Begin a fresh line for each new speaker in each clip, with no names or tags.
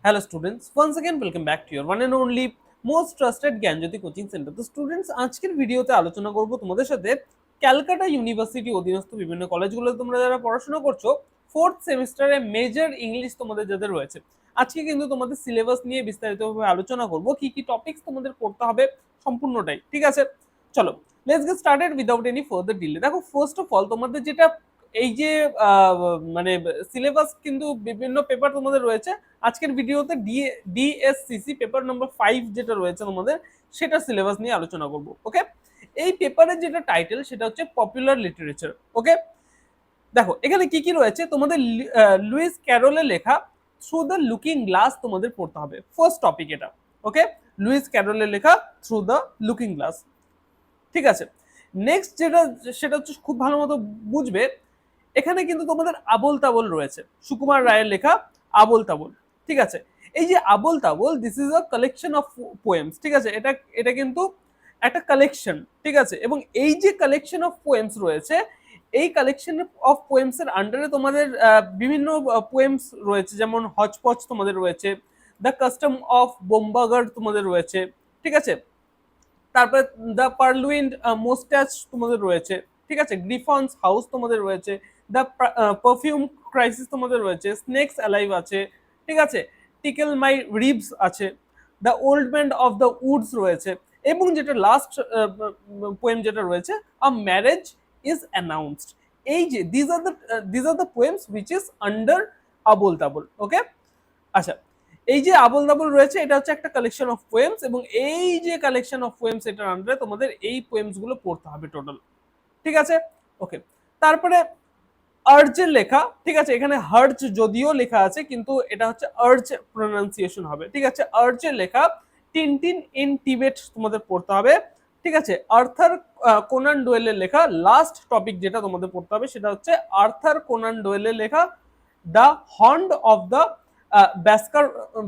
Hello students, once again welcome back to your one and only most trusted Gyanjyoti coaching centre. তো students আজকের ভিডিওতে আলোচনা করব তোমাদের সাথে ক্যালকাটা ইউনিভার্সিটি অধীনস্থ বিভিন্ন কলেজগুলোতে তোমরা যারা পড়াশোনা করছো ফোর্থ সেমিস্টারে মেজর ইংলিশ তোমাদের যাদের রয়েছে, আজকে কিন্তু তোমাদের সিলেবাস নিয়ে বিস্তারিতভাবে আলোচনা করব, কি কি টপিকস তোমাদের পড়তে হবে সম্পূর্ণটাই। ঠিক আছে, চলো let's get started without any further delay. দেখো ফার্স্ট অফ অল তোমাদের যেটা এই যে মানে সিলেবাস কিন্তু বিভিন্ন পেপার তোমাদের রয়েছে। আজকের ভিডিওতে ডিএসসিসি পেপার নাম্বার 5 যেটা রয়েছে তোমাদের, সেটা সিলেবাস নিয়ে আলোচনা করব। ওকে, এই পেপারের যেটা টাইটেল সেটা হচ্ছে পপুলার লিটারেচার। ওকে, দেখো এখানে কি কি রয়েছে তোমাদের, লুইস ক্যারলের লেখা থ্রু দ্য লুকিং গ্লাস তোমাদের পড়তে হবে, ফার্স্ট টপিক এটা। ওকে, লুইস ক্যারলের লেখা থ্রু দ্য লুকিং গ্লাস। ঠিক আছে, নেক্সট যেটা সেটা হচ্ছে খুব ভালো মতো বুঝবে, এখানে কিন্তু তোমাদের আবোল তাবোল রয়েছে, সুকুমার রায়ের লেখা আবোল তাবোল। ঠিক আছে, এই যে Abol Tabol, this is a collection of poems. ঠিক আছে, এটা এটা কিন্তু একটা কালেকশন। ঠিক আছে, এবং এই যে কালেকশন অফ পোয়েমস রয়েছে, এই কালেকশন অফ পোয়েমস এর আন্ডারে তোমাদের বিভিন্ন পোয়েমস রয়েছে, যেমন হচপচ তোমাদের রয়েছে, দ্য কাস্টম অফ বোম্বাগার তোমাদের রয়েছে। ঠিক আছে, তারপরে দ্য পার্লুইন্ড মোস্টাচ তোমাদের রয়েছে। ঠিক আছে, গ্রিফন্স হাউস তোমাদের রয়েছে, দ্য পারফিউম ক্রাইসিস তোমাদের রয়েছে, স্নেকস অ্যালাইভ আছে। ঠিক আছে, টিকেল মাই রিবস আছে, the old man of the Woods রয়েছে, এবং যেটা লাস্ট পোয়েম যেটা রয়েছে, আ ম্যারেজ ইজ অ্যানাউন্সড। এই যে these are the poems which is under Abol Tabol. Okay, আচ্ছা, এই যে আবোল তাবোল রয়েছে এটা হচ্ছে একটা কালেকশন অফ পোয়েমস, এবং এই যে কালেকশন অফ পোয়েমস এটার আন্ডারে তোমাদের এই পোয়েমস গুলো পড়তে হবে টোটাল। ঠিক আছে, ওকে, তারপরে আর্জের লেখা। ঠিক আছে, এখানে হার্জ যদিও লেখা আছে কিন্তু এটা হচ্ছে আর্জ প্রোনাউন্সিয়েশন হবে। ঠিক আছে, আর্জের লেখা টিনটিন ইন টিবেট তোমাদের পড়তে হবে। ঠিক আছে, আর্থার কোনান ডোয়েলের লেখা লাস্ট টপিক যেটা তোমাদের পড়তে হবে সেটা হচ্ছে আর্থার কোনান ডোয়েলের লেখা দ্য হন্ড অফ দ্য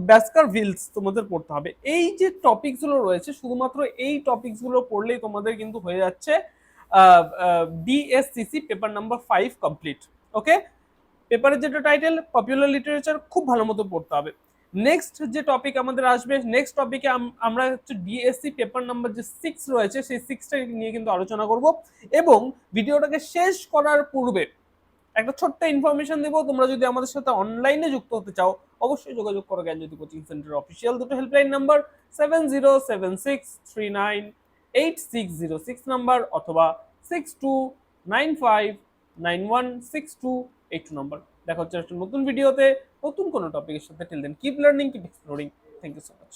ব্যাস্কার ভিলস তোমাদের পড়তে হবে। এই যে টপিকস গুলো রয়েছে, শুধুমাত্র এই টপিকস গুলো পড়লেই তোমাদের কিন্তু হয়ে যাচ্ছে ডিএসসিসি পেপার নাম্বার 5 কমপ্লিট। ওকে, পেপারের যেটা টাইটেল পপুলার লিটারেচার, খুব ভালো মতো পড়তে হবে। নেক্সট যে টপিক আমাদের আসবে, নেক্সট টপিকে আমরা হচ্ছে ডিএসসি পেপার নাম্বার যে 6 রয়েছে সেই 6টা নিয়ে কিন্তু আলোচনা করব। এবং ভিডিওটাকে শেষ করার পূর্বে একটা ছোট্ট ইনফরমেশন দেবো, তোমরা যদি আমাদের সাথে অনলাইনে যুক্ত হতে চাও অবশ্যই যোগাযোগ করো জ্ঞানজ্যোতি কোচিং সেন্টার অফিসিয়াল দুটো হেল্পলাইন নাম্বার 7076398606 নাম্বার, অথবা 6295916282 নাম্বার। দেখা হচ্ছে একটা নতুন ভিডিওতে নতুন কোনো টপিকের সাথে। Till then keep learning, keep exploring. Thank you so much.